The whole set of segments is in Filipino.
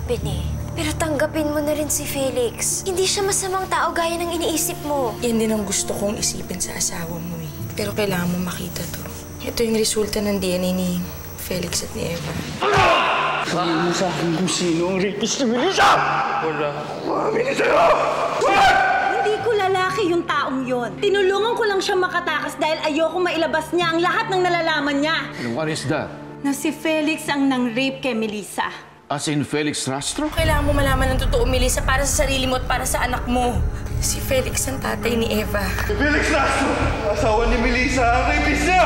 isipin eh. Pero tanggapin mo na rin si Felix. Hindi siya masamang tao gaya ng iniisip mo. Yan din ang gusto kong isipin sa asawa mo eh. Pero kailangan mo makita to. Ito yung resulta ng DNA ni Felix at ni Eva. Sabihin mo sa akin kung sino ang rapist ni Melissa! Wala. Maamin sa'yo! Hindi ko lalaki yung taong yon. Tinulungan ko lang siya makatakas dahil ayoko mailabas niya ang lahat ng nalalaman niya. And what is that? Na si Felix ang nang-rape kay Melissa. As in Felix Rastro? Kailangan mo malaman ng totoo, Melissa, para sa sarili mo at para sa anak mo. Si Felix ang tatay ni Eva. Felix Rastro! Asawa ni Melissa ang rapist niya!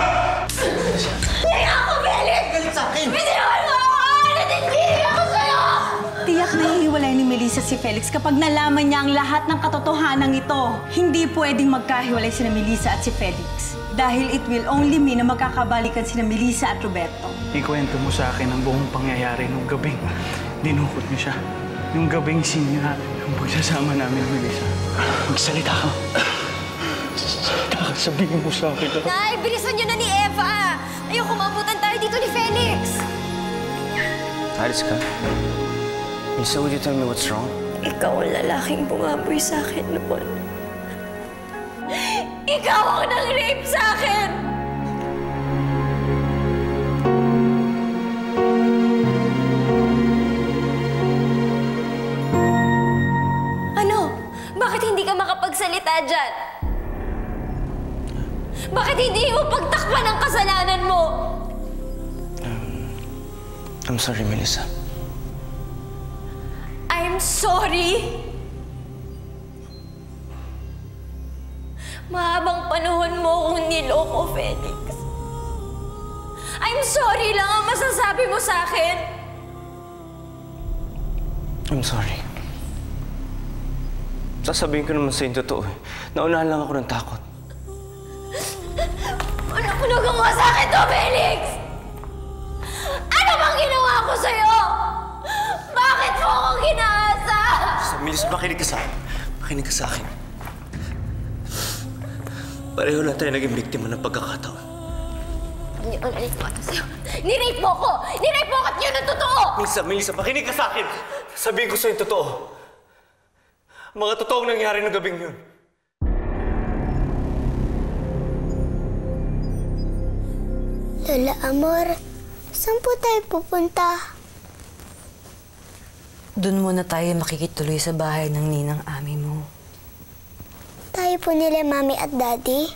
Hindi ako, Felix! Galit sa akin! Bitiwan mo ako! Natitiri ako sa'yo! Tiyak na hihiwalay ni Melissa si Felix kapag nalaman niya ang lahat ng katotohanan ito. Hindi pwedeng magkahiwalay sina Melissa at si Felix. Dahil it will only mean na magkakabalikan sina Melissa at Roberto. Ikwento mo sa akin ang buong pangyayari nung gabing dinukot niyo siya. Nung gabing sinya ang pagsasama namin, Melissa. Magsalita ka. Magsalita ka. Sabihin mo sa akin. Nay, bilisan niyo na ni Eva! Ayoko mabutan tayo dito ni Felix! Alis ka? Melissa, would you tell me what's wrong? Ikaw ang lalaking bumaboy sa akin noon. Ikaw ang nang-rape sa akin! Ano? Bakit hindi ka makapagsalita dyan? Bakit hindi mo pagtakpan ang kasalanan mo? I'm sorry, Melissa. I'm sorry? Mahabang panahon mo kung niloko, Felix. I'm sorry lang ang masasabi mo sa akin. I'm sorry. Sasabihin ko naman sa'yo yung totoo eh. Naunahan lang ako ng takot. Ano ko nagawa sa akin to, Felix? Ano bang ginawa ko sa'yo? Bakit mo ako ginaasa? Melissa, makinig ka sa akin. Makinig ka sa akin. Pareho lang tayo naging biktima ng pagkakataon. Hindi ko narinig mo ito sa'yo. Nirape mo ko! Nirape mo ko at yun ang totoo! Melissa, makinig ka sa akin! Sabihin ko sa'yo yung totoo. Mga totoong nangyari ng gabing yun. Lola Amor, saan po tayo pupunta? Doon muna tayo makikituloy sa bahay ng ninang ami mo. Tayo po nila Mami at Daddy?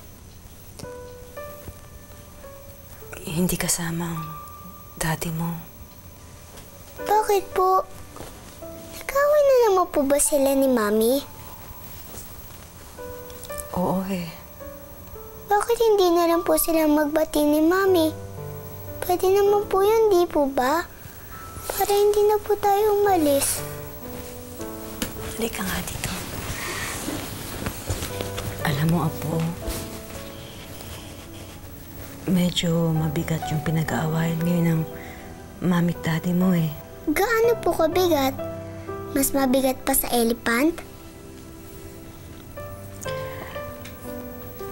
Hindi kasama ang daddy mo. Bakit po? Nag-away na naman po ba sila ni Mami? Oo eh. Bakit hindi na lang po sila magbati ni Mami? Pwede naman po yun, di po ba? Para hindi na po tayo umalis. Halika nga dito. Alam mo, Apo, medyo mabigat yung pinag-aawayan ngayon ng mami at daddy mo eh. Gaano po kabigat? Mas mabigat pa sa elephant?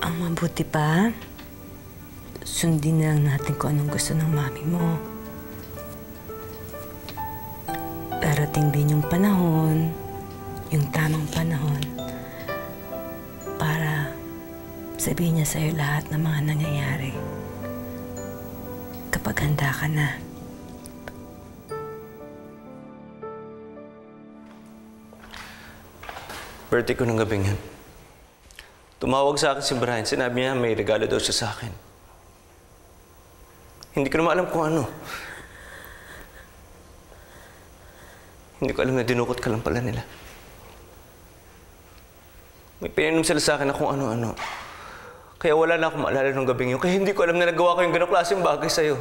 Ang mabuti pa, sundin na lang natin kung anong gusto ng mami mo. Darating din yung panahon, yung tamang panahon, para sabihin niya sa'yo lahat ng mga nangyayari. Kapag handa ka na. Birthday ko ng gabing yan. Tumawag sa akin si Brian. Sinabi niya may regalo daw siya sa akin. Hindi ko naman alam kung ano. Hindi ko alam na dinukot ka lang pala nila. May pininom sila sa akin na kung ano-ano. Kaya wala na akong maalala ng gabing yun. Kaya hindi ko alam na nagawa ko yung ganong klaseng bagay sa'yo.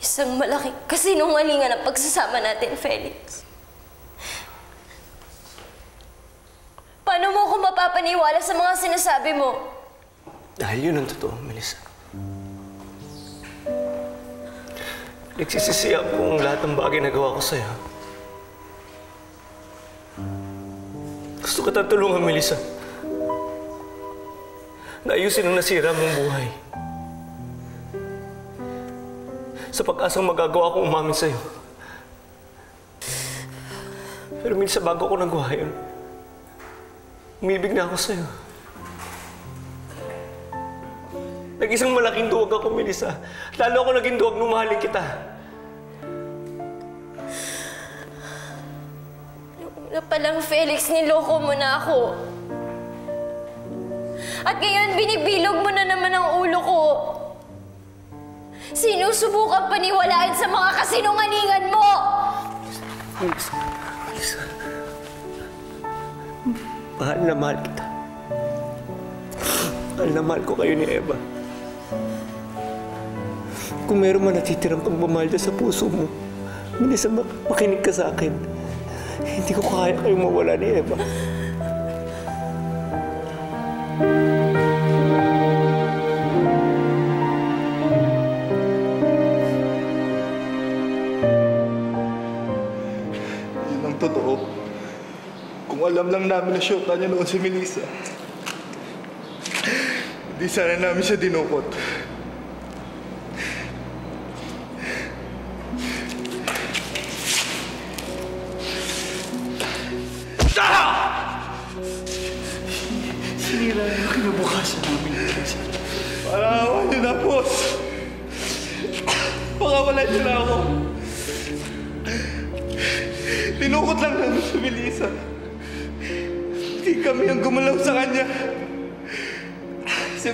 Isang malaking kasinungalingan ang pagsasama natin, Felix. Paano mo ako mapapaniwala sa mga sinasabi mo? Dahil yun ang totoo, Melissa. Nagsisisihan ko ang lahat ng bagay na gawa ko sa'yo. Gusto kita tulungan, Melissa. Naayusin ang nasira mong buhay. sa pag-asang magagawa kong umamin sa'yo. Pero minsan bago ko nagawa yun, umibig na ako sa'yo. Nag-isang malaking duwag ako, Melissa. Lalo ako naging duwag nung mahalin kita. Una pa lang, Felix, niloko mo na ako. At ngayon, binibilog mo na naman ang ulo ko. Sinusubukan paniwalaan sa mga kasinungalingan mo! Melissa. Mahal na mahal kita. Mahal na mahal ko kayo ni Eva. Kung meron man natitirang pagmamahal dyan sa puso mo, Melissa, makinig ka sa akin. Hindi ko kaya kayong mawala ni Eva. Yun ang totoo. Kung alam lang namin na syota niya noon si Melissa, hindi sana namin siya dinukot. Sinira niyo kinabukasan namin, Melissa. Parawan niyo na, boss! Pakawalan niyo na ako. Dinukot lang namin si Melissa. Hindi kami ang gumalaw sa kanya. Si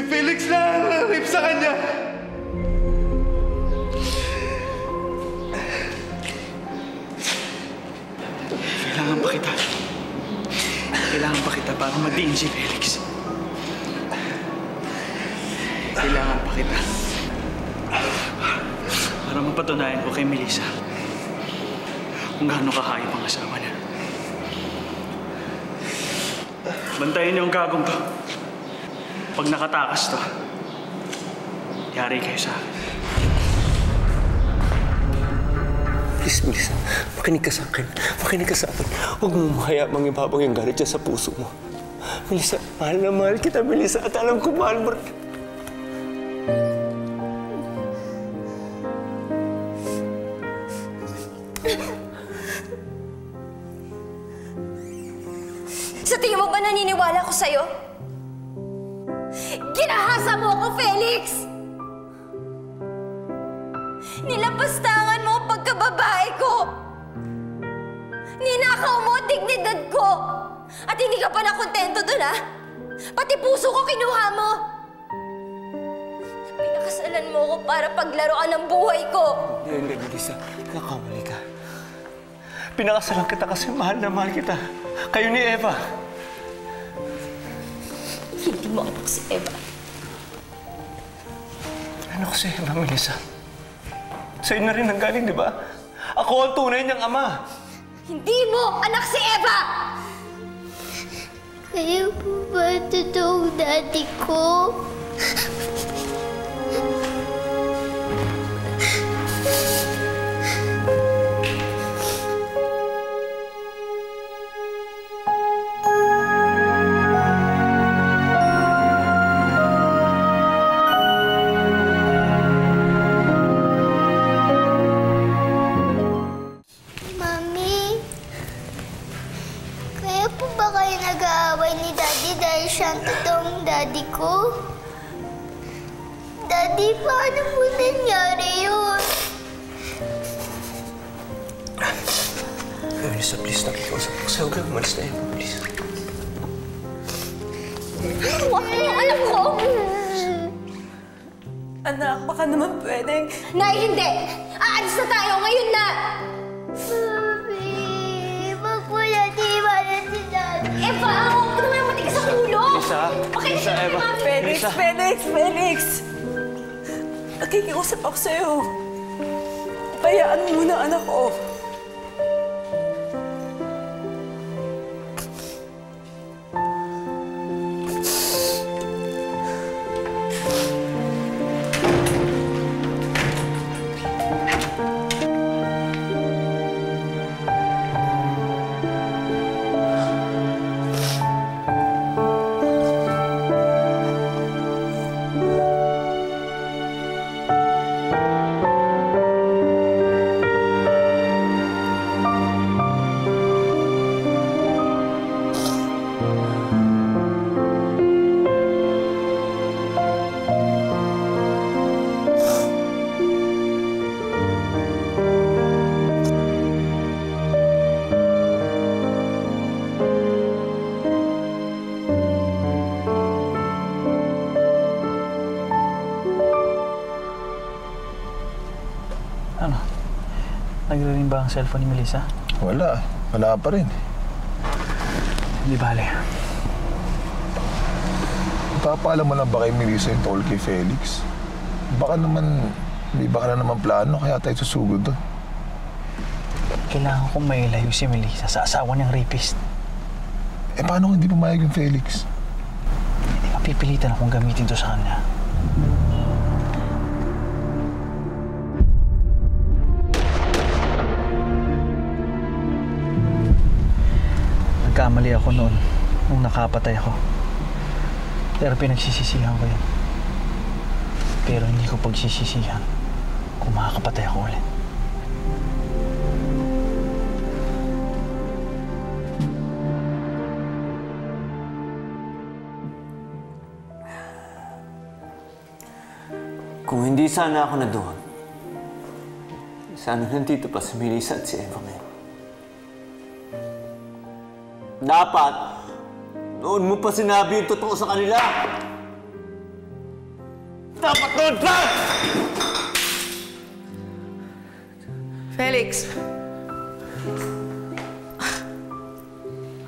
Felix na ang narip sa kanya. Kailangan pa kita. Kailangan pa kita para madiin si Felix. Kailangan pa kita. Para mapatunayan ko kay Melissa kung gaano kahayop ang asawa niya. Bantayan niyo ang gagong to. Pag nakatakas to, yari kayo sa akin. Please, Melissa, makinig ka sa akin. Makinig ka sa akin. Huwag mo mahayamang ibabang yung galit dyan sa puso mo. Melissa, mahal na mahal kita, Melissa. At alam ko, mahal mo. Sa tingin mo ba naniniwala ko sa'yo? Ginahasa mo ako, Felix! Nilapastangan mo ang pagkababae ko! Ninakaw mo ang dignidad ko! At hindi ka pa nakontento dun, ha? Pati puso ko kinuha mo! Pinakasalan mo ako para paglaruan ang buhay ko! Hindi, Melissa. Nakamali ka. Pinakasalan kita kasi mahal na mahal kita. Kayo ni Eva. Hindi mo anak si Eva. Ano ko si Eva, Melissa? Sa'yo na rin nanggaling, di ba? Ako ang tunay niyang ama. Hindi mo anak si Eva! Kayo po ba totoong daddy ko? Mami, kaya po ba kayo nag-aaway ni Daddy dahil siya ang totoong daddy ko? Daddy, paano po nangyari yun? Melissa, please, nakikiusap ko sa'yo. Huwag kang umalis na Eva, please. Huwag mo yung anak ko! Anak, baka naman pwedeng... Nay, hindi! Aalis na tayo ngayon na! Mami, wag po natin iwanan si Daddy. Eva, huwag ka naman matigas sa ulo! Melissa, Pakinig Melissa, ka Eva. naman! Felix, Melissa. Felix, Felix! Nakikiusap ako sa'yo. Bayaan mo muna anak ko. Ano? Nagre-ring ba ang cellphone ni Melissa? Wala. Wala pa rin. Hindi bale. Ipapaalam mo lang ba kay Melissa yung tungkol kay Felix? Baka naman, may baka na naman plano, kaya tayo susugod doon. Kailangan kong mailayo si Melissa sa asawa niyang rapist. Eh, paano kung hindi pumayag yung Felix? Hindi mapipilitan akong gamitin to sa kanya. Nagkamali ako noon nung nakapatay ako. Pero pinagsisisihan ko yan. Pero hindi ko pagsisisihan kung makakapatay ako ulit. Kung hindi sana ako na doon, sana nandito pa si Melissa at si Eva ngayon. Dapat, noon mo pa sinabi yung totoo sa kanila. Dapat noon pa! Felix!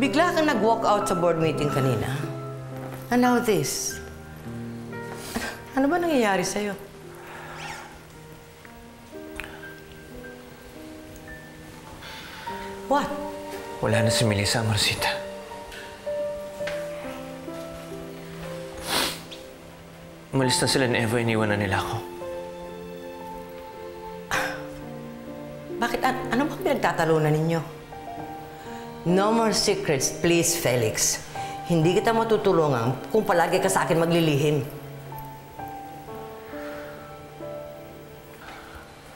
Bigla kang nag-walk out sa board meeting kanina. And now this. Ano ba nangyayari sa'yo? What? Wala na si Melissa, Marcita. Umalis na sila ni Eva, iniwan na nila ako. Bakit? Ano ba pinagtatalunan ninyo? No more secrets, please, Felix. Hindi kita matutulungan kung palagi ka sa akin maglilihim.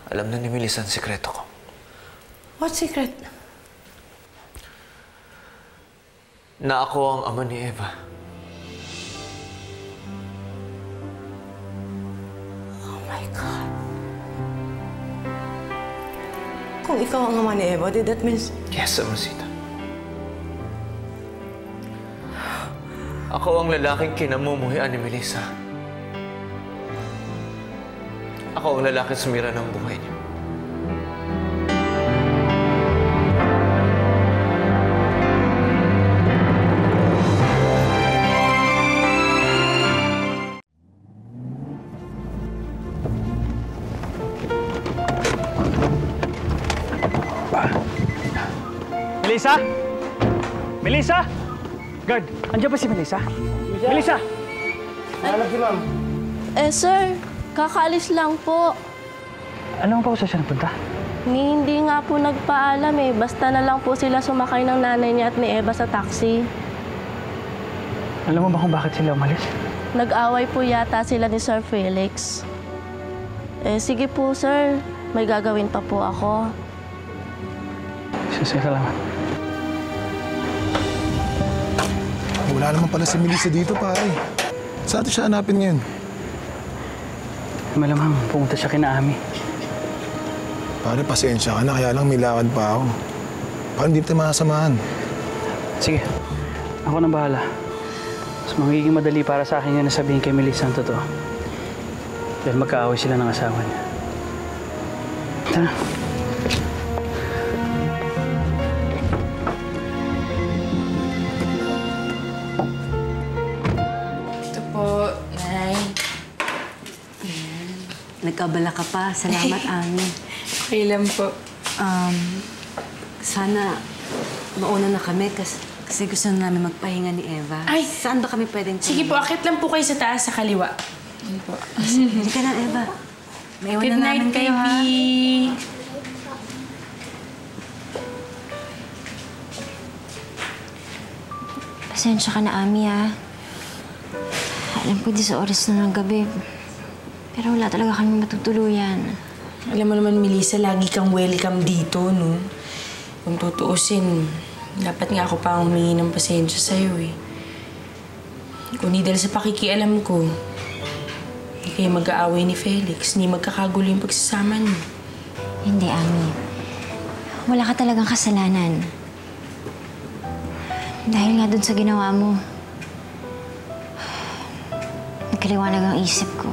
Alam na ni Melissa ang sikreto ko. What secret? Na ako ang ama ni Eva. Oh my God. Kung ikaw ang ama ni Eva, that means... Yes, Marcita. Ako ang lalaking kinamumuhian ni Melissa. Ako ang lalaking sumira ng buhay niya. Melissa? Melissa? Guard, andiyan ba si Melissa? Melissa! Sir, kakaalis lang po. Alam mo pa kung saan siya napunta? Hindi nga po nagpaalam eh. Basta na lang po sila sumakay ng nanay niya at ni Eva sa taxi. Alam mo ba kung bakit sila umalis? Nag-away po yata sila ni Sir Felix. Sige po, sir. May gagawin pa po ako. Salamat. Wala naman pala si Melissa dito, pare. Saan siya hanapin ngayon? Malamang pumunta siya kina Ami. Pare, pasensya ka na, kaya lang may lakad pa ako. Paano hindi tayo makasamahan? Sige, ako nang bahala. Mas magiging madali para sa akin yan na sabihin kay Melissa ang totoo. Dahil magkaaway sila ng asawa niya. Tara. Ito po, Nay. Nagkabala ka pa. Salamat, Ami. Okay lang po. Sana mauna na kami kasi gusto na namin magpahinga ni Eva. Ay! Saan ba kami pwedeng Sige po, akit lang po kayo sa taas, sa kaliwa. Yun po. Hindi ka na, Eva. Maiwan Good na night, namin kayo, ha? baby. Pasensya ka na, Ami, ha? Alam ko di sa oras na ng gabi. Pero wala talaga kami matutuluyan. Alam mo naman, Melissa, lagi kang welcome dito, no? Kung tutuusin, dapat nga ako pa humingi ng pasensya sa'yo, eh. Kung di dahil sa pakikialam ko, hindi kayo mag-aaway ni Felix, hindi magkakagulo yung pagsasama niyo. Hindi, Ami. Wala ka talagang kasalanan. Dahil nga dun sa ginawa mo, nagkaliwanag ang isip ko.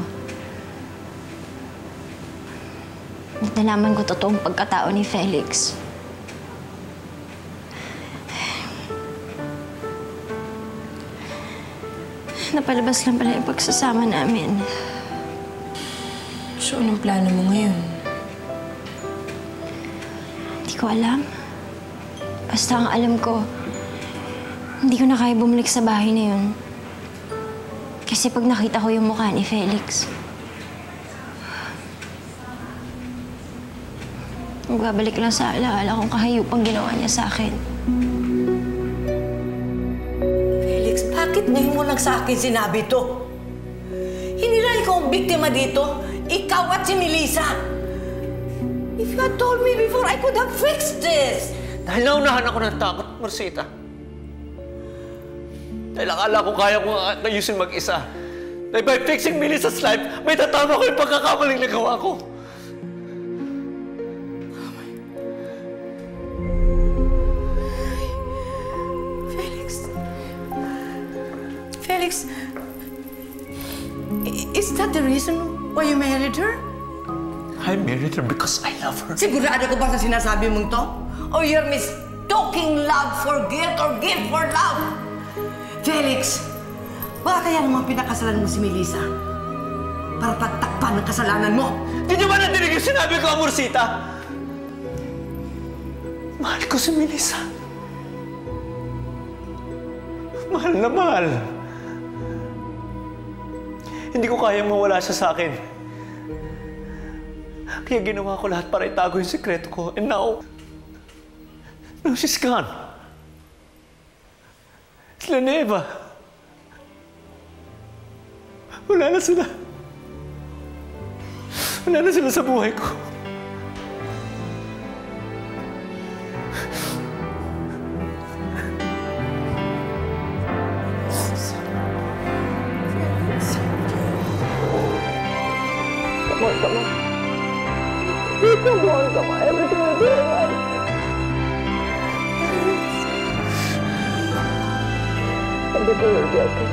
At nalaman ko totoong pagkatao ni Felix. Napalabas lang pala yung pagsasama namin. So, anong plano mo ngayon? Hindi ko alam. Basta ang alam ko, hindi ko na kaya bumalik sa bahay na yun. Kasi pag nakita ko yung mukha ni Felix, magbabalik lang sa alaala kung kahayupang ginawa niya sa akin. Felix, bakit ngayon mo lang sa akin sinabi to? Hindi na ikaw ang biktima dito. Ikaw at si Melissa. If you had told me before, I could have fixed this. Dahil naunahan ako ng takot, Marcita. Dahil akala ko kaya ko ayusin mag-isa. Dahil by fixing Melissa's life, may tatama ko yung pagkakamaling nagawa ko. Felix, is that the reason why you married her? I married her because I love her. Sigurado ka ba sa sinasabi mong to? Or you're mistaking love for guilt or guilt for love? Felix, baka kaya naman pinakasalan mo si Melissa para pagtakpan ng kasalanan mo? Hindi niyo ba nadinig yung sinabi ko, Amorsita? Mahal ko si Melissa. Mahal na mahal. Hindi ko kayang mawala siya sa akin. Kaya ginawa ko lahat para itago yung sikreto ko. And now she's gone. Sila ni Eva. Wala na sila. Wala na sila sa buhay ko. Come on. Come on. Everything will be alright. Everything will be okay.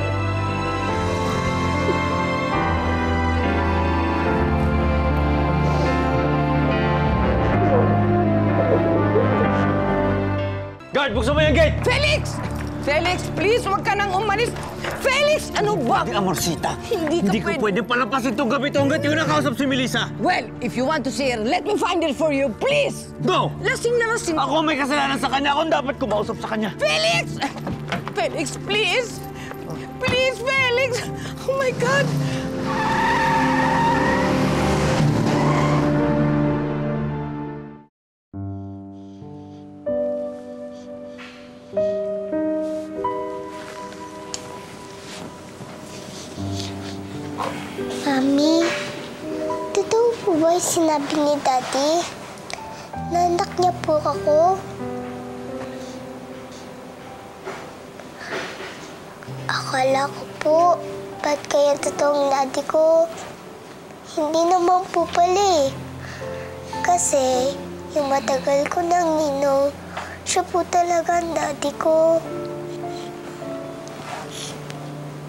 Guard, buksan mo yung gate! Felix! Felix, please, huwag ka nang umalis. Felix, ano ba? Hindi, Amorsita. Hindi ko pwede palampasin itong gabi hanggat yung nakausap si Melissa. Well, if you want to see her, let me find it for you, please! Go! Lasing na lasing. Ako may kasalanan sa kanya. Ako dapat kumausap sa kanya. Felix! Felix, please! Please, Felix! Oh my God! Mami, totoo po ba yung sinabi ni Daddy? Na anak niya po ako? Akala ko po, ba't kaya totoong daddy ko? Hindi naman po pala eh. Kasi, yung matagal ko nang ninong, siya po talaga ang daddy ko.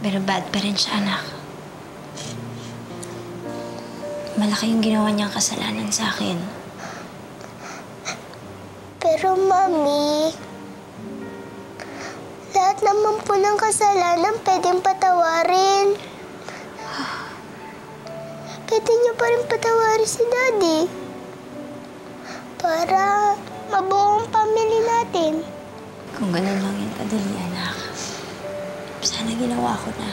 Pero bad pa rin siya, anak. Malaki yung ginawa niyang kasalanan sa akin. Pero, Mami, lahat naman po ng kasalanan pwedeng patawarin. Pwede niyo pa rin patawarin si Daddy. Para mabuo ang pamilya natin. Kung ganun lang yung kadali, anak. Sana ginawa ko na.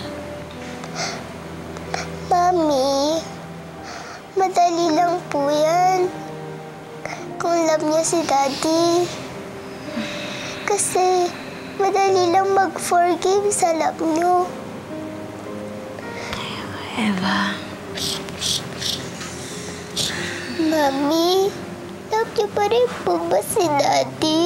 Mami, madali lang po yan. Kung love niya si Daddy. Kasi madali lang mag-forgive sa love niyo. Eva. Mami, love niyo pa rin po ba si Daddy?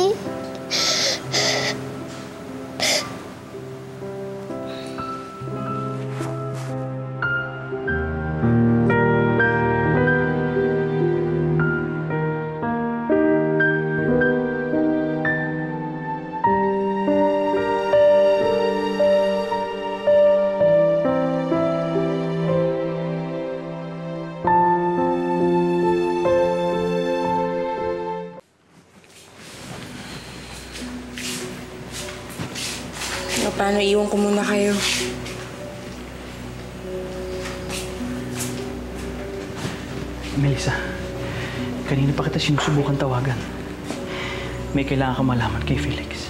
paano iwan ko muna kayo. Melissa, kanina pa kita sinusubukan tawagan. May kailangan ka malaman kay Felix.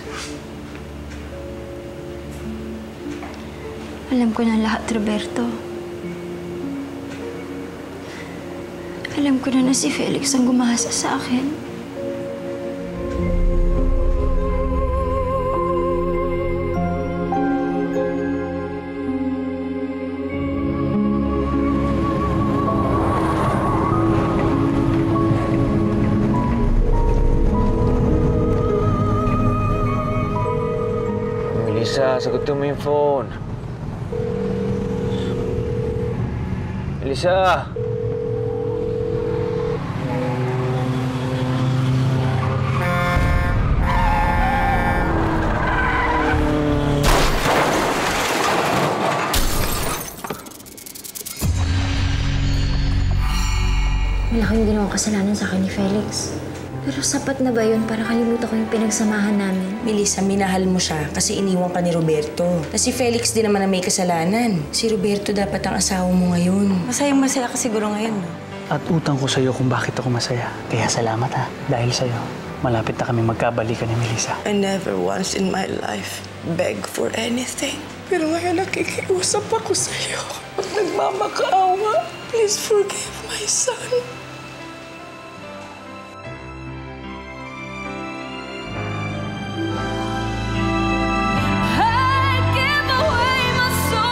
Alam ko na lahat, Roberto. Alam ko na si Felix ang gumahasa sa akin. Melissa, sagutin mo yung phone. Melissa! Wala kayong ginawang kasalanan sa akin ni Felix. Pero sapat na ba yun para kalimutan ko yung pinagsamahan namin? Melissa, minahal mo siya kasi iniwan ka ni Roberto. Na si Felix din naman na may kasalanan. Si Roberto dapat ang asawa mo ngayon. Masayang-masaya ka siguro ngayon, no? At utang ko sa'yo kung bakit ako masaya. Kaya salamat ha. Dahil sa'yo, malapit na kami magkabalikan ni Melissa. I never once in my life begged for anything. Pero ngayon nakikiusap ako sa'yo. Pag nagmamakaawa, please forgive my son.